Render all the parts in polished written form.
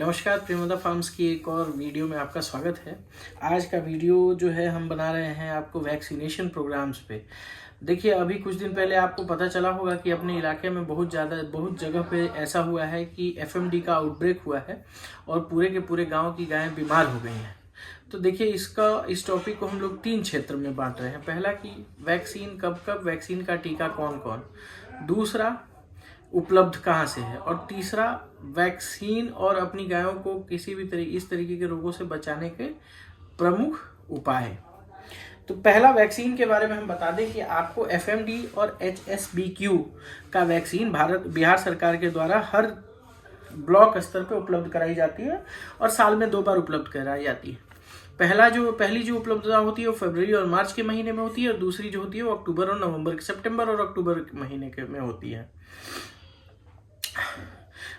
नमस्कार, प्रेमदा फार्म्स की एक और वीडियो में आपका स्वागत है। आज का वीडियो जो है हम बना रहे हैं आपको वैक्सीनेशन प्रोग्राम्स पे। देखिए, अभी कुछ दिन पहले आपको पता चला होगा कि अपने इलाके में बहुत जगह पे ऐसा हुआ है कि एफएमडी का आउटब्रेक हुआ है और पूरे के पूरे गांव की गायें बीमार हो गई हैं। तो देखिए, इस टॉपिक को हम लोग 3 क्षेत्र में बांट रहे हैं। पहला कि वैक्सीन कब वैक्सीन का टीका कौन कौन, दूसरा उपलब्ध कहाँ से है, और तीसरा वैक्सीन और अपनी गायों को किसी भी इस तरीके के रोगों से बचाने के प्रमुख उपाय। तो पहला वैक्सीन के बारे में हम बता दें कि आपको एफएमडी और एचएसबीक्यू का वैक्सीन बिहार सरकार के द्वारा हर ब्लॉक स्तर पे उपलब्ध कराई जाती है और साल में 2 बार उपलब्ध कराई जाती है। पहली जो उपलब्धता होती है वो फरवरी और मार्च के महीने में होती है, और दूसरी जो होती है वो अक्टूबर और नवंबर, सितंबर और अक्टूबर के महीने में होती है।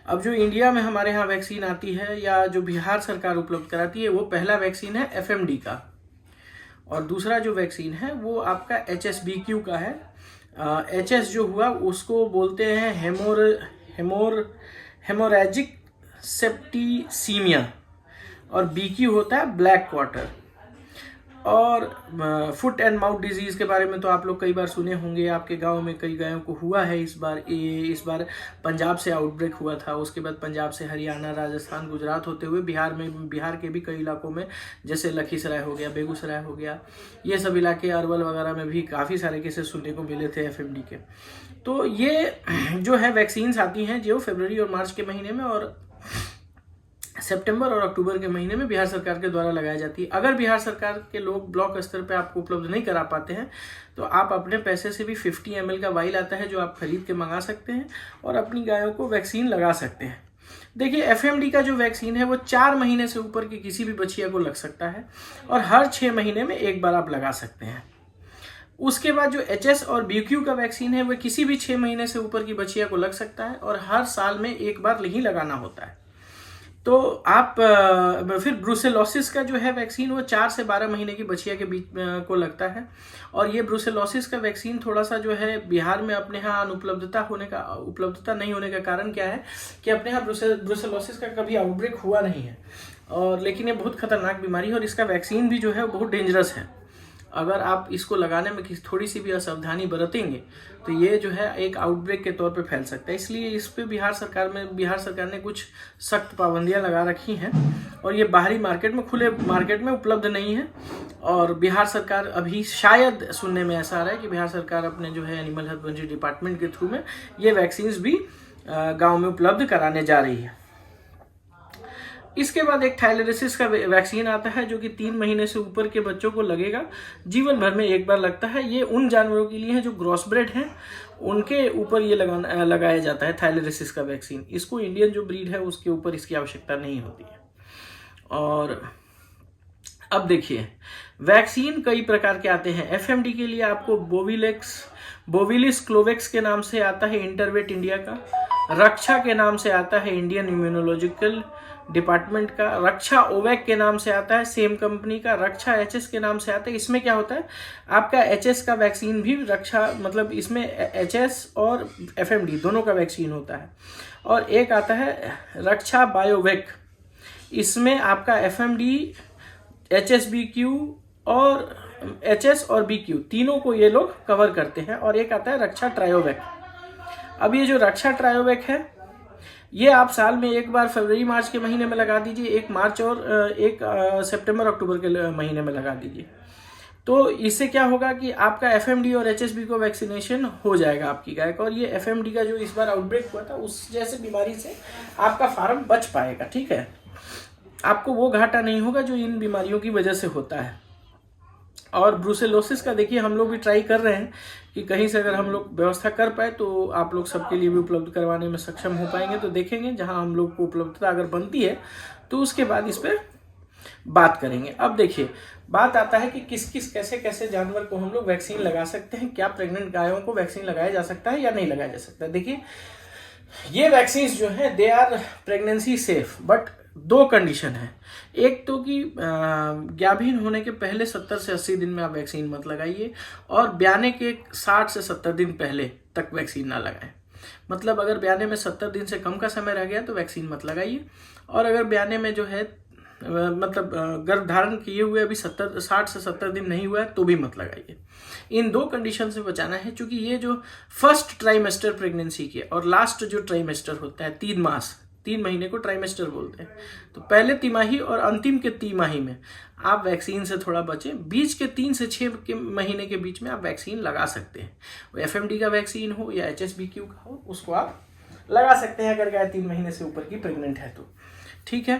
अब जो इंडिया में हमारे यहाँ वैक्सीन आती है या जो बिहार सरकार उपलब्ध कराती है, वो पहला वैक्सीन है एफएमडी का, और दूसरा जो वैक्सीन है वो आपका एचएसबीक्यू का है। एचएस जो हुआ उसको बोलते हैं हेमोरेजिक सेप्टिसीमिया, और बीक्यू होता है ब्लैक क्वार्टर। और फुट एंड माउथ डिजीज के बारे में तो आप लोग कई बार सुने होंगे, आपके गांव में कई गायों को हुआ है। इस बार पंजाब से आउटब्रेक हुआ था, उसके बाद पंजाब से हरियाणा, राजस्थान, गुजरात होते हुए बिहार के भी कई इलाकों में, जैसे लखीसराय हो गया, बेगूसराय हो गया, ये सब इलाके, अरवल वगैरह में भी काफ़ी सारे केसेस सुनने को मिले थे एफएमडी के। तो ये जो है वैक्सीन्स आती हैं जो फरवरी और मार्च के महीने में और सितंबर और अक्टूबर के महीने में बिहार सरकार के द्वारा लगाई जाती है। अगर बिहार सरकार के लोग ब्लॉक स्तर पे आपको उपलब्ध नहीं करा पाते हैं तो आप अपने पैसे से भी 50 ml का वाइल आता है जो आप खरीद के मंगा सकते हैं और अपनी गायों को वैक्सीन लगा सकते हैं। देखिए, एफएमडी का जो वैक्सीन है वो 4 महीने से ऊपर की किसी भी बछिया को लग सकता है और हर 6 महीने में एक बार आप लगा सकते हैं। उसके बाद जो एचएस और बीक्यू का वैक्सीन है वह किसी भी 6 महीने से ऊपर की बछिया को लग सकता है और हर साल में एक बार ही लगाना होता है। तो आप फिर ब्रुसेलोसिस का जो है वैक्सीन वो 4 से 12 महीने की बछिया के बीच को लगता है, और ये ब्रुसेलोसिस का वैक्सीन थोड़ा सा जो है बिहार में अपने यहाँ उपलब्धता नहीं होने का कारण क्या है कि अपने यहाँ ब्रुसेलोसिस का कभी आउटब्रेक हुआ नहीं है, और लेकिन ये बहुत खतरनाक बीमारी है और इसका वैक्सीन भी जो है वो बहुत डेंजरस है। अगर आप इसको लगाने में थोड़ी सी भी असावधानी बरतेंगे तो ये जो है एक आउटब्रेक के तौर पे फैल सकता है। इसलिए इस पे बिहार सरकार ने कुछ सख्त पाबंदियां लगा रखी हैं, और ये बाहरी खुले मार्केट में उपलब्ध नहीं है। और बिहार सरकार अभी शायद सुनने में ऐसा आ रहा है कि बिहार सरकार अपने जो है एनिमल हस्बेंड्री डिपार्टमेंट के थ्रू में ये वैक्सीन्स भी गाँव में उपलब्ध कराने जा रही है। इसके बाद एक थाइलेरिसिस का वैक्सीन आता है जो कि 3 महीने से ऊपर के बच्चों को लगेगा, जीवन भर में एक बार लगता है। ये उन जानवरों के लिए है जो क्रॉस ब्रेड हैं, उनके ऊपर ये लगाया जाता है थाइलेरिसिस का वैक्सीन। इसको इंडियन जो ब्रीड है उसके ऊपर इसकी आवश्यकता नहीं होती है। और अब देखिए, वैक्सीन कई प्रकार के आते हैं। एफएमडी के लिए आपको बोविलिस क्लोवेक्स के नाम से आता है इंटरवेट इंडिया का, रक्षा के नाम से आता है इंडियन इम्यूनोलॉजिकल डिपार्टमेंट का, रक्षा ओवैक के नाम से आता है सेम कंपनी का, रक्षा एचएस के नाम से आता है। इसमें क्या होता है, आपका एचएस का वैक्सीन भी मतलब इसमें एचएस और एफएमडी दोनों का वैक्सीन होता है। और एक आता है रक्षा बायोवेक, इसमें आपका एफएमडी, एचएसबीक्यू और एचएस और बीक्यू तीनों को ये लोग कवर करते हैं। और एक आता है रक्षा ट्रायोवेक। अब ये जो रक्षा ट्रायोवेक है ये आप साल में एक बार फरवरी मार्च के महीने में लगा दीजिए, एक मार्च और एक सितंबर अक्टूबर के महीने में लगा दीजिए। तो इससे क्या होगा कि आपका एफएमडी और एचएसबी को वैक्सीनेशन हो जाएगा आपकी गाय का, और ये एफएमडी का जो इस बार आउटब्रेक हुआ था उस जैसे बीमारी से आपका फार्म बच पाएगा। ठीक है, आपको वो घाटा नहीं होगा जो इन बीमारियों की वजह से होता है। और ब्रुसेलोसिस का देखिए, हम लोग भी ट्राई कर रहे हैं कि कहीं से अगर हम लोग व्यवस्था कर पाए तो आप लोग सबके लिए भी उपलब्ध करवाने में सक्षम हो पाएंगे। तो देखेंगे, जहां हम लोग को उपलब्धता अगर बनती है तो उसके बाद इस पर बात करेंगे। अब देखिए, बात आता है कि किस कैसे जानवर को हम लोग वैक्सीन लगा सकते हैं, क्या प्रेग्नेंट गायों को वैक्सीन लगाया जा सकता है या नहीं लगाया जा सकता है। देखिए, ये वैक्सीन जो है they are pregnancy safe, but 2 condition है। एक तो कि गाभिन होने के पहले 70 से 80 दिन में आप वैक्सीन मत लगाइए, और ब्याने के 60 से 70 दिन पहले तक वैक्सीन ना लगाएं। मतलब अगर ब्याने में 70 दिन से कम का समय रह गया तो वैक्सीन मत लगाइए। और अगर ब्याने में जो है मतलब गर्भ धारण किए हुए अभी 60 से 70 दिन नहीं हुआ है तो भी मत लगाइए। इन 2 कंडीशन से बचाना है, क्योंकि ये जो फर्स्ट ट्राइमेस्टर प्रेगनेंसी के और लास्ट जो ट्राइमेस्टर होता है 3 मास, 3 महीने को ट्राइमेस्टर बोलते हैं, तो पहले तिमाही और अंतिम के तिमाही में आप वैक्सीन से थोड़ा बचें। बीच के 3 से 6 महीने के बीच में आप वैक्सीन लगा सकते हैं। वो FMD का वैक्सीन हो या HSBQ का हो, उसको आप लगा सकते हैं अगर गाय 3 महीने से ऊपर की प्रेग्नेंट है तो। ठीक है।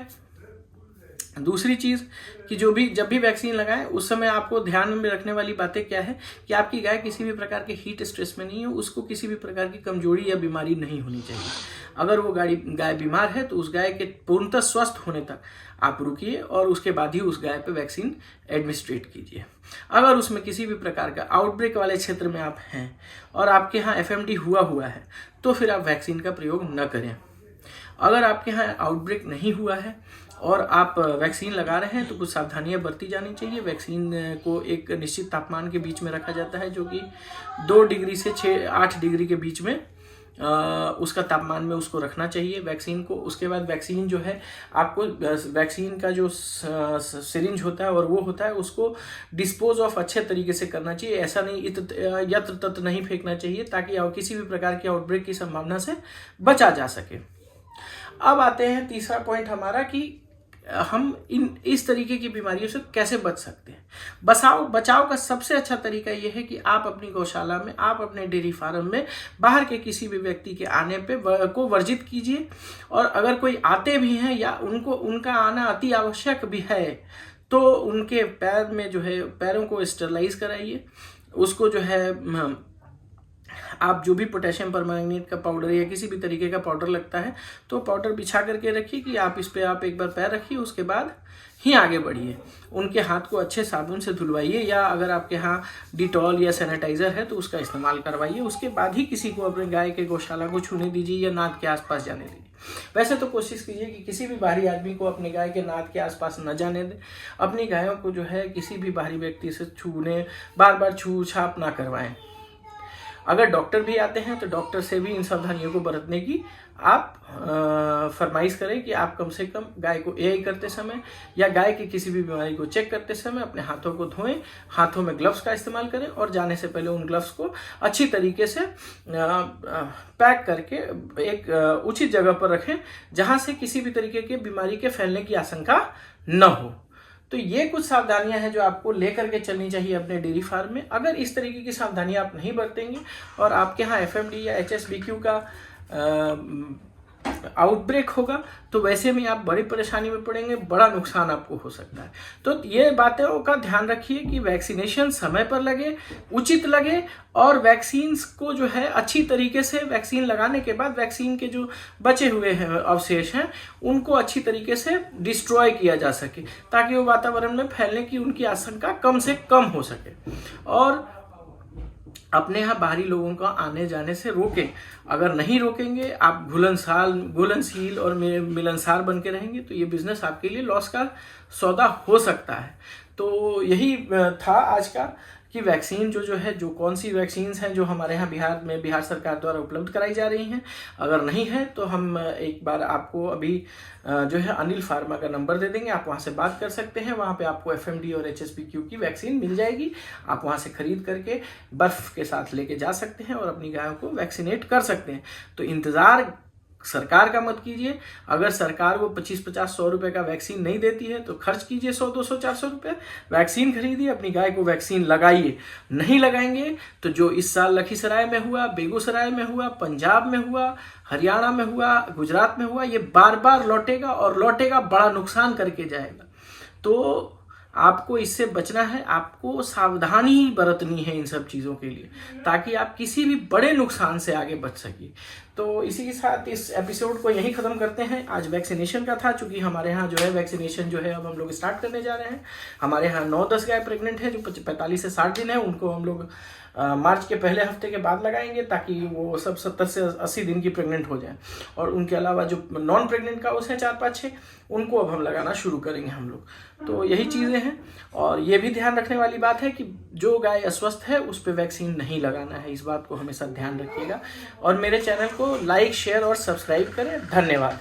दूसरी चीज़ कि जब भी वैक्सीन लगाएं उस समय आपको ध्यान में रखने वाली बातें क्या है कि आपकी गाय किसी भी प्रकार के हीट स्ट्रेस में नहीं हो, उसको किसी भी प्रकार की कमजोरी या बीमारी नहीं होनी चाहिए। अगर वो गाय बीमार है तो उस गाय के पूर्णतः स्वस्थ होने तक आप रुकिए और उसके बाद ही उस गाय पे वैक्सीन एडमिनिस्ट्रेट कीजिए। अगर उसमें किसी भी प्रकार का आउटब्रेक वाले क्षेत्र में आप हैं और आपके यहाँ FMD हुआ है तो फिर आप वैक्सीन का प्रयोग न करें। अगर आपके यहाँ आउटब्रेक नहीं हुआ है और आप वैक्सीन लगा रहे हैं तो कुछ सावधानियां बरती जानी चाहिए। वैक्सीन को एक निश्चित तापमान के बीच में रखा जाता है, जो कि 2 डिग्री से 8 डिग्री के बीच में उसका तापमान में उसको रखना चाहिए वैक्सीन को। उसके बाद वैक्सीन जो है आपको वैक्सीन का जो सिरिंज होता है और वो होता है उसको डिस्पोज ऑफ अच्छे तरीके से करना चाहिए। ऐसा नहीं यत्र तत्र नहीं फेंकना चाहिए ताकि किसी भी प्रकार की आउटब्रेक की संभावना से बचा जा सके। अब आते हैं तीसरा पॉइंट हमारा कि हम इस तरीके की बीमारियों से कैसे बच सकते हैं। बचाव का सबसे अच्छा तरीका यह है कि आप अपनी गौशाला में, आप अपने डेयरी फार्म में बाहर के किसी भी व्यक्ति के आने को वर्जित कीजिए। और अगर कोई आते भी हैं या उनका आना अति आवश्यक भी है तो उनके पैरों को स्टरलाइज कराइए। उसको जो है आप जो भी पोटेशियम परमैंगनेट का पाउडर या किसी भी तरीके का पाउडर लगता है तो पाउडर बिछा करके रखिए कि आप इस पे आप एक बार पैर रखिए, उसके बाद ही आगे बढ़िए। उनके हाथ को अच्छे साबुन से धुलवाइए या अगर आपके यहाँ डिटॉल या सैनिटाइजर है तो उसका इस्तेमाल करवाइए। उसके बाद ही किसी को अपने गाय के गौशाला को छूने दीजिए या नाद के आसपास जाने दीजिए। वैसे तो कोशिश कीजिए कि किसी भी बाहरी आदमी को अपने गाय के नाद के आसपास न जाने दें। अपनी गायों को जो है किसी भी बाहरी व्यक्ति से बार बार छू छाप ना करवाएं। अगर डॉक्टर भी आते हैं तो डॉक्टर से भी इन सावधानियों को बरतने की आप फरमाइश करें कि आप कम से कम गाय को एआई करते समय या गाय की किसी भी बीमारी को चेक करते समय अपने हाथों को धोएं, हाथों में ग्लव्स का इस्तेमाल करें और जाने से पहले उन ग्लव्स को अच्छी तरीके से पैक करके एक उचित जगह पर रखें जहां से किसी भी तरीके की बीमारी के फैलने की आशंका न हो। तो ये कुछ सावधानियां हैं जो आपको लेकर के चलनी चाहिए अपने डेयरी फार्म में। अगर इस तरीके की सावधानियां आप नहीं बरतेंगे और आपके यहाँ FMD या HSBQ का आउटब्रेक होगा तो वैसे में आप बड़ी परेशानी में पड़ेंगे, बड़ा नुकसान आपको हो सकता है। तो ये बातों का ध्यान रखिए कि वैक्सीनेशन समय पर लगे, उचित लगे और वैक्सीन को जो है अच्छी तरीके से वैक्सीन लगाने के बाद वैक्सीन के जो बचे हुए हैं अवशेष हैं उनको अच्छी तरीके से डिस्ट्रॉय किया जा सके ताकि वो वातावरण में फैलने की उनकी आशंका कम से कम हो सके। और अपने यहाँ बाहरी लोगों का आने जाने से रोकें। अगर नहीं रोकेंगे, आप घुलनशील और मिलनसार बन के रहेंगे तो ये बिजनेस आपके लिए लॉस का सौदा हो सकता है। तो यही था आज का कि वैक्सीन जो कौन सी वैक्सीन हैं जो हमारे यहाँ बिहार सरकार द्वारा उपलब्ध कराई जा रही हैं। अगर नहीं है तो हम एक बार आपको अभी जो है अनिल फार्मा का नंबर दे देंगे, आप वहाँ से बात कर सकते हैं। वहाँ पे आपको FMD और HSBQ की वैक्सीन मिल जाएगी। आप वहाँ से खरीद करके बर्फ के साथ लेके जा सकते हैं और अपनी गायों को वैक्सीनेट कर सकते हैं। तो इंतज़ार सरकार का मत कीजिए। अगर सरकार वो 25-50-100 रुपए का वैक्सीन नहीं देती है तो खर्च कीजिए 100-200-400 रुपए, वैक्सीन खरीदिए, अपनी गाय को वैक्सीन लगाइए। नहीं लगाएंगे तो जो इस साल लखीसराय में हुआ, बेगूसराय में हुआ, पंजाब में हुआ, हरियाणा में हुआ, गुजरात में हुआ, ये बार बार लौटेगा और लौटेगा, बड़ा नुकसान करके जाएगा। तो आपको इससे बचना है, आपको सावधानी बरतनी है इन सब चीज़ों के लिए ताकि आप किसी भी बड़े नुकसान से आगे बच सकिए। तो इसी के साथ इस एपिसोड को यहीं ख़त्म करते हैं। आज वैक्सीनेशन का था, चूँकि हमारे यहाँ जो है वैक्सीनेशन जो है अब हम लोग स्टार्ट करने जा रहे हैं। हमारे यहाँ 9-10 गाय प्रेग्नेंट है जो 45 से 60 दिन है, उनको हम लोग मार्च के पहले हफ्ते के बाद लगाएंगे ताकि वो सब 70 से 80 दिन की प्रेग्नेंट हो जाए। और उनके अलावा जो नॉन प्रेग्नेंट काउस हैं 4-5-6, उनको अब हम लगाना शुरू करेंगे हम लोग। तो यही चीज़ें हैं। और ये भी ध्यान रखने वाली बात है कि जो गाय अस्वस्थ है उस पर वैक्सीन नहीं लगाना है, इस बात को हमेशा ध्यान रखिएगा। और मेरे चैनल को लाइक, शेयर और सब्सक्राइब करें। धन्यवाद।